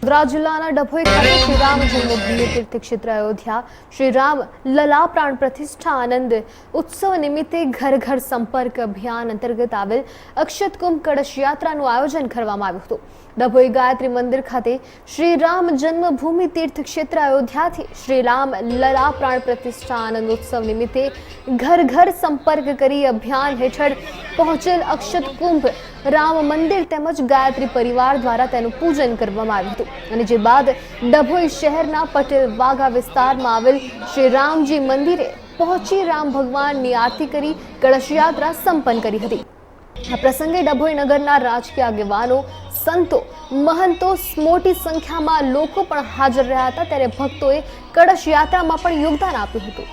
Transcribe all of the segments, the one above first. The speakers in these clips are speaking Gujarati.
વડોદરા જિલ્લાના ડભોઈ ખાતે શ્રી રામ જન્મભૂમિ તીર્થક્ષેત્ર અયોધ્યા શ્રી રામ લલા પ્રાણ પ્રતિષ્ઠા આનંદ ઉત્સવ નિમિત્તે ઘર ઘર સંપર્ક અભિયાન અંતર્ગત આવેલ અક્ષત કુંભ કળશ યાત્રાનું આયોજન કરવામાં આવ્યું હતું। ડભોઈ ગાયત્રી મંદિર ખાતે શ્રી રામ જન્મભૂમિ તીર્થક્ષેત્ર અયોધ્યાથી શ્રી રામ લલા પ્રાણ પ્રતિષ્ઠા આનંદ ઉત્સવ નિમિત્તે ઘર ઘર સંપર્ક કરી અભિયાન હેઠળ પહોંચેલ અક્ષત કુંભ રામ મંદિર તેમજ ગાયત્રી પરિવાર દ્વારા તેનું પૂજન કરવામાં આવ્યું હતું અને જે બાદ ડભોઈ શહેરના પટેલ વાઘા વિસ્તારમાં આવેલ શ્રી રામજી મંદિરે પહોંચી રામ ભગવાનની આરતી કરી કળશ યાત્રા સંપન્ન કરી હતી। આ પ્રસંગે ડભોઈ નગરના રાજકીય આગેવાનો, સંતો, મહંતો, મોટી સંખ્યામાં લોકો પણ હાજર રહ્યા હતા ત્યારે ભક્તોએ કળશ યાત્રામાં પણ યોગદાન આપ્યું હતું।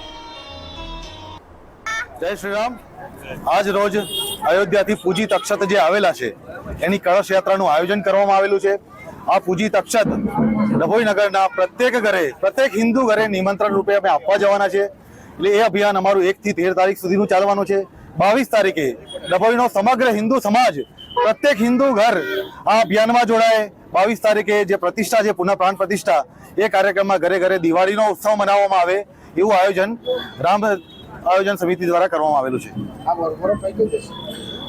જય શ્રી રામ। આજ રોજ અયોધ્યાથી પૂજિત અક્ષત જે આવેલા છે એની કળશ યાત્રાનું આયોજન કરવામાં આવેલું છે। આ પૂજિત અક્ષત ડભોઈ નગરના પ્રત્યેક ઘરે, પ્રત્યેક હિન્દુ ઘરે નિમંત્રણ રૂપે અમે આપવા જવાના છે। એટલે એ અભિયાન અમારું 1 થી 13 તારીખ સુધીનું ચાલવાનું છે। 22 તારીખે ડભોઈનો સમગ્ર હિન્દુ સમાજ, પ્રત્યેક હિન્દુ ઘર આ અભિયાનમાં જોડાય। 22 તારીખે જે પ્રતિષ્ઠા છે, પુનઃ પ્રાણ પ્રતિષ્ઠા, એ કાર્યક્રમમાં ઘરે ઘરે દિવાળીનો ઉત્સવ મનાવવામાં આવે એવું આયોજન સમિતિ દ્વારા કરવામાં આવેલું છે।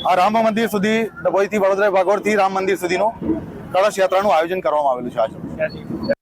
આ રામ મંદિર સુધી, ડભોઈથી વડોદરા ભાગોળથી રામ મંદિર સુધીનું કળશ યાત્રાનું આયોજન કરવામાં આવેલું છે।